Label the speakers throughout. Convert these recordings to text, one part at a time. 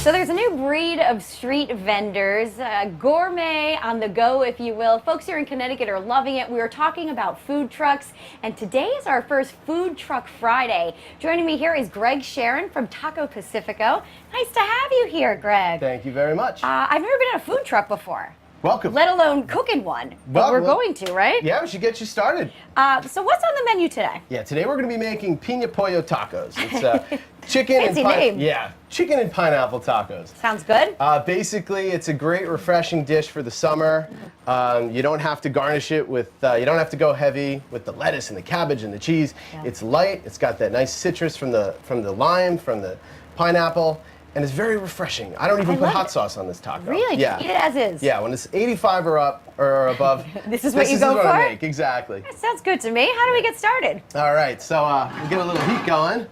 Speaker 1: So there's a new breed of street vendors, gourmet on the go, if you will. Folks here in Connecticut are loving it. We are talking about food trucks, and today is our first Food Truck Friday. Joining me here is Sharon from Taco Pacifico. Nice to have you here, Greg.
Speaker 2: Thank you very much.
Speaker 1: I've never been in a food truck before.
Speaker 2: Welcome.
Speaker 1: Let alone cooking one. But we're going to, right?
Speaker 2: Yeah, we should get you started.
Speaker 1: So what's on the menu today?
Speaker 2: Yeah, today we're going to be making Piña Pollo Tacos. It's chicken
Speaker 1: Fancy name.
Speaker 2: Yeah, chicken and pineapple tacos.
Speaker 1: Sounds good.
Speaker 2: Basically, it's a great refreshing dish for the summer. You don't have to garnish it with, you don't have to go heavy with the lettuce and the cabbage and the cheese. Yeah. It's light. It's got that nice citrus from the lime, from the pineapple. And it's very refreshing. I don't even put hot sauce on this taco.
Speaker 1: Really?
Speaker 2: Yeah.
Speaker 1: Just eat it as is?
Speaker 2: Yeah, when it's 85 or up or above.
Speaker 1: This is what you go for?
Speaker 2: I make. Exactly.
Speaker 1: That sounds good to me. How do we get started?
Speaker 2: All right, so we'll get a little heat going,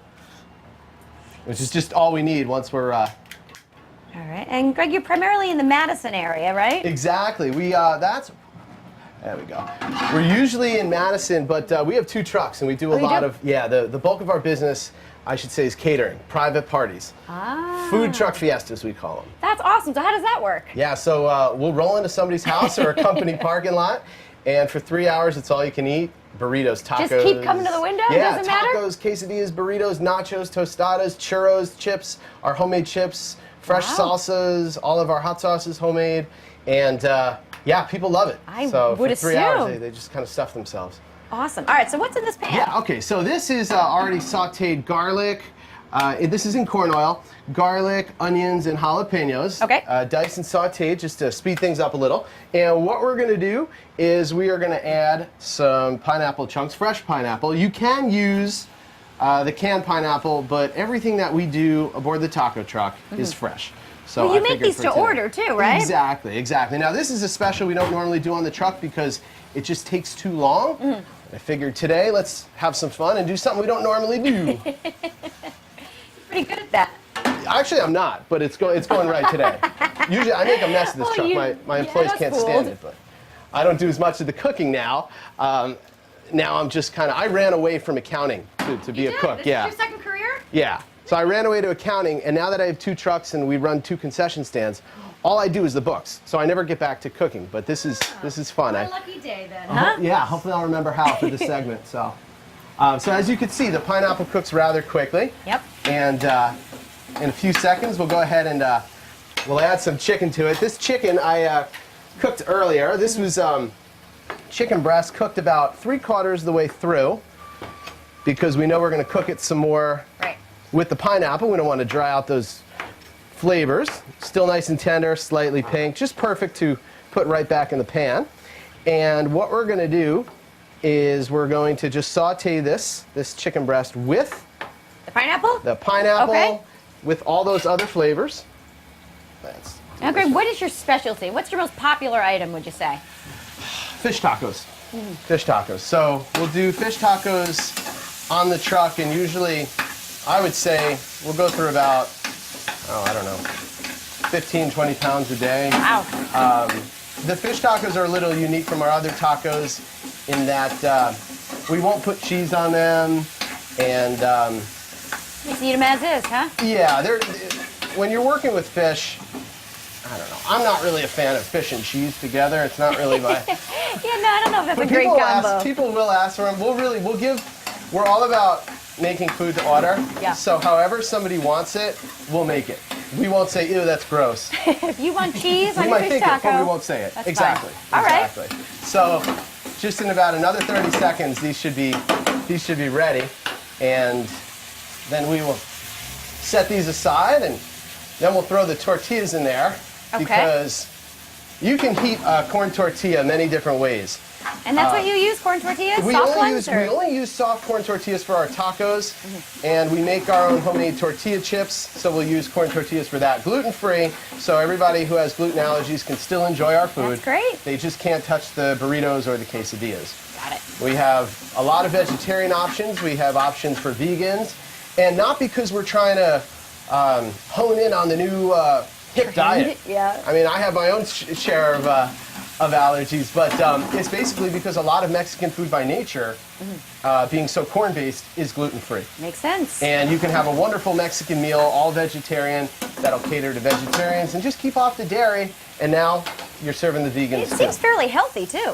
Speaker 2: which is just all we need once we're... All
Speaker 1: right, and Greg, you're primarily in the Madison area, right?
Speaker 2: Exactly. There we go. We're usually in Madison, but we have two trucks, and we do a lot of... Yeah, the bulk of our business, I should say, is catering, private parties. Food truck fiestas, we call them.
Speaker 1: That's awesome. So how does that work?
Speaker 2: Yeah, so we'll roll into somebody's house or a company parking lot, and for 3 hours, it's all you can eat. Burritos, tacos.
Speaker 1: Just keep coming to the window?
Speaker 2: Yeah,
Speaker 1: Doesn't matter?
Speaker 2: tacos, quesadillas, burritos, nachos, tostadas, churros, chips, our homemade chips, fresh salsas, all of our hot sauces homemade, and yeah, people love it.
Speaker 1: So would
Speaker 2: for 3 hours, they just kind of stuff themselves.
Speaker 1: Awesome. All right, so what's in this pan?
Speaker 2: Yeah, okay, so this is already sauteed garlic. This is in corn oil. Garlic, onions, and jalapenos.
Speaker 1: Okay.
Speaker 2: Diced and sauteed just to speed things up a little. And what we're going to do is we are going to add some pineapple chunks, fresh pineapple. You can use the canned pineapple, but everything that we do aboard the taco truck is fresh. So
Speaker 1: well, you make these to order too, right?
Speaker 2: Exactly, exactly. Now this is a special we don't normally do on the truck because it just takes too long. I figured today let's have some fun and do something we don't normally do.
Speaker 1: Pretty good at that.
Speaker 2: Actually, I'm not, but it's going right today. Usually I make a mess of this truck. My employees can't stand it, but I don't do as much of the cooking now. Now I'm just kind of, I ran away from accounting to be a cook.
Speaker 1: This is your second career?
Speaker 2: Yeah. So I ran away to accounting, and now that I have two trucks and we run two concession stands, all I do is the books. So I never get back to cooking, but this is fun.
Speaker 1: What a lucky day then, huh?
Speaker 2: Yeah, hopefully I'll remember how for this segment. So as you can see, the pineapple cooks rather quickly.
Speaker 1: Yep.
Speaker 2: And in a few seconds, we'll go ahead and we'll add some chicken to it. This chicken I cooked earlier. This was chicken breast cooked about 3/4 of the way through because we know we're going to cook it some more with the pineapple. We don't want to dry out those flavors. Still nice and tender, slightly pink, just perfect to put right back in the pan. And what we're going to do is we're going to just saute this chicken breast with
Speaker 1: the pineapple?
Speaker 2: The pineapple with all those other flavors.
Speaker 1: Now, Greg, what is your specialty? What's your most popular item, would you say?
Speaker 2: Fish tacos. Fish tacos. So we'll do fish tacos on the truck, and usually I would say we'll go through about, I don't know, 15, 20 pounds a day.
Speaker 1: Wow.
Speaker 2: The fish tacos are a little unique from our other tacos in that we won't put cheese on them, and
Speaker 1: just eat them as is, huh?
Speaker 2: Yeah, when you're working with fish, I don't know. I'm not really a fan of fish and cheese together. It's not really my...
Speaker 1: Yeah, no, I don't know if that's a great combo.
Speaker 2: People will ask for them. We're all about making food to order.
Speaker 1: Yeah. So
Speaker 2: however somebody wants it, we'll make it. We won't say, ew, that's gross.
Speaker 1: If you want cheese on your fish taco...
Speaker 2: We might think it, but we won't say it.
Speaker 1: That's
Speaker 2: exactly.
Speaker 1: Fine. All right.
Speaker 2: Exactly. So just in about another 30 seconds, these should be ready. And then we will set these aside, and then we'll throw the tortillas in there because you can heat a corn tortilla many different ways.
Speaker 1: And that's what you use, corn tortillas?
Speaker 2: We only use soft corn tortillas for our tacos, and we make our own homemade tortilla chips, so we'll use corn tortillas for that. Gluten-free, so everybody who has gluten allergies can still enjoy our food.
Speaker 1: That's great.
Speaker 2: They just can't touch the burritos or the quesadillas.
Speaker 1: Got it.
Speaker 2: We have a lot of vegetarian options. We have options for vegans, and not because we're trying to hone in on the new hip diet.
Speaker 1: Yeah.
Speaker 2: I mean, I have my own share of of allergies, but it's basically because a lot of Mexican food by nature, being so corn-based, is gluten-free.
Speaker 1: Makes sense.
Speaker 2: And you can have a wonderful Mexican meal, all vegetarian, that'll cater to vegetarians, and just keep off the dairy, and now you're serving the vegans
Speaker 1: It
Speaker 2: too.
Speaker 1: seems fairly healthy, too.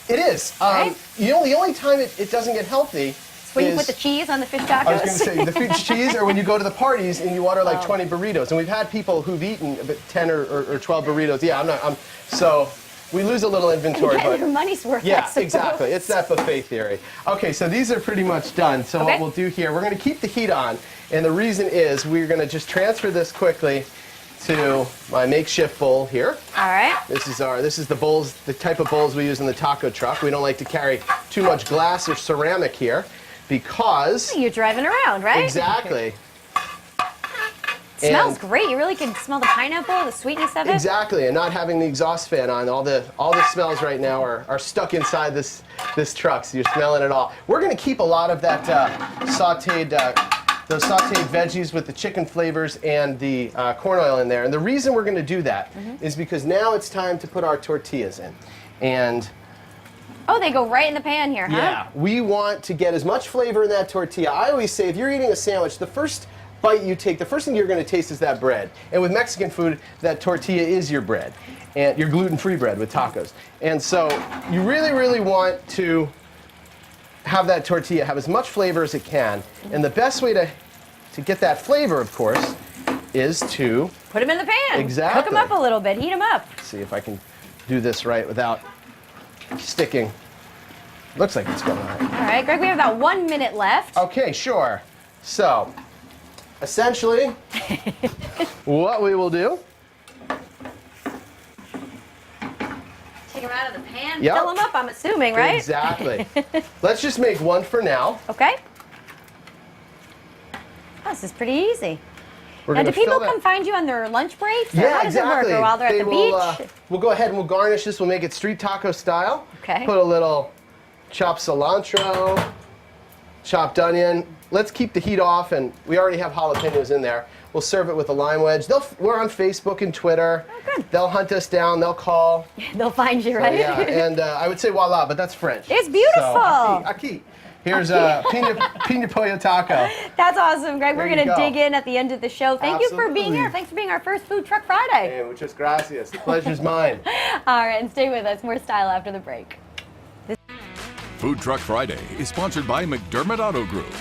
Speaker 2: It is.
Speaker 1: Right?
Speaker 2: The only time it doesn't get healthy
Speaker 1: When
Speaker 2: is...
Speaker 1: you put the cheese on the fish tacos.
Speaker 2: I was going to say, the fish cheese, or when you go to the parties and you order like 20 burritos. And we've had people who've eaten 10 or 12 burritos. Yeah, so we lose a little inventory.
Speaker 1: You get
Speaker 2: But
Speaker 1: your money's worth, I
Speaker 2: yeah,
Speaker 1: suppose.
Speaker 2: exactly. It's that buffet theory. Okay, so these are pretty much done. So what we'll do here, we're going to keep the heat on. And the reason is we're going to just transfer this quickly to my makeshift bowl here.
Speaker 1: All right.
Speaker 2: This is the bowls, the type of bowls we use in the taco truck. We don't like to carry too much glass or ceramic here because...
Speaker 1: You're driving around, right?
Speaker 2: Exactly.
Speaker 1: It smells great. You really can smell the pineapple, the sweetness of it.
Speaker 2: Exactly, and not having the exhaust fan on, all the smells right now are stuck inside this truck, so you're smelling it all. We're going to keep a lot of that those sautéed veggies with the chicken flavors and the corn oil in there. And the reason we're going to do that is because now it's time to put our tortillas in. And
Speaker 1: oh, they go right in the pan here, huh?
Speaker 2: yeah, we want to get as much flavor in that tortilla. I always say if you're eating a sandwich, the first bite you take, the first thing you're going to taste is that bread. And with Mexican food, that tortilla is your bread, and your gluten-free bread with tacos. And so you really, really want to have that tortilla have as much flavor as it can. And the best way to get that flavor, of course, is to
Speaker 1: put them in the pan.
Speaker 2: Exactly.
Speaker 1: Cook them up a little bit. Heat them up.
Speaker 2: Let's see if I can do this right without sticking. Looks like it's going all right.
Speaker 1: All right, Greg, we have about 1 minute left.
Speaker 2: Okay, sure. So, essentially, what we will do...
Speaker 1: Take them out of the pan,
Speaker 2: Yep.
Speaker 1: fill them up, I'm assuming, right?
Speaker 2: Exactly. Let's just make one for now.
Speaker 1: Okay. Oh, this is pretty easy.
Speaker 2: We're
Speaker 1: Now,
Speaker 2: gonna
Speaker 1: do people
Speaker 2: fill that-
Speaker 1: come find you on their lunch breaks? Or
Speaker 2: Yeah,
Speaker 1: how does
Speaker 2: exactly.
Speaker 1: it work? Or while they're at the beach?
Speaker 2: We'll go ahead and we'll garnish this. We'll make it street taco style.
Speaker 1: Okay.
Speaker 2: Put a little chopped cilantro, chopped onion. Let's keep the heat off, and we already have jalapenos in there. We'll serve it with a lime wedge. We're on Facebook and Twitter.
Speaker 1: Oh, good.
Speaker 2: They'll hunt us down. They'll call.
Speaker 1: They'll find you, right?
Speaker 2: Yeah, and I would say voila, but that's French.
Speaker 1: It's beautiful.
Speaker 2: So, aquí. Here's a Piña Pollo Taco.
Speaker 1: That's awesome, Greg.
Speaker 2: There
Speaker 1: We're
Speaker 2: you
Speaker 1: going to
Speaker 2: go.
Speaker 1: dig in at the end of the show. Thank you for being
Speaker 2: Absolutely.
Speaker 1: here. Thanks for being our first Food Truck Friday.
Speaker 2: Hey, muchas gracias. The pleasure's mine.
Speaker 1: All right, and stay with us. More style after the break.
Speaker 3: Food Truck Friday is sponsored by McDermott Auto Group.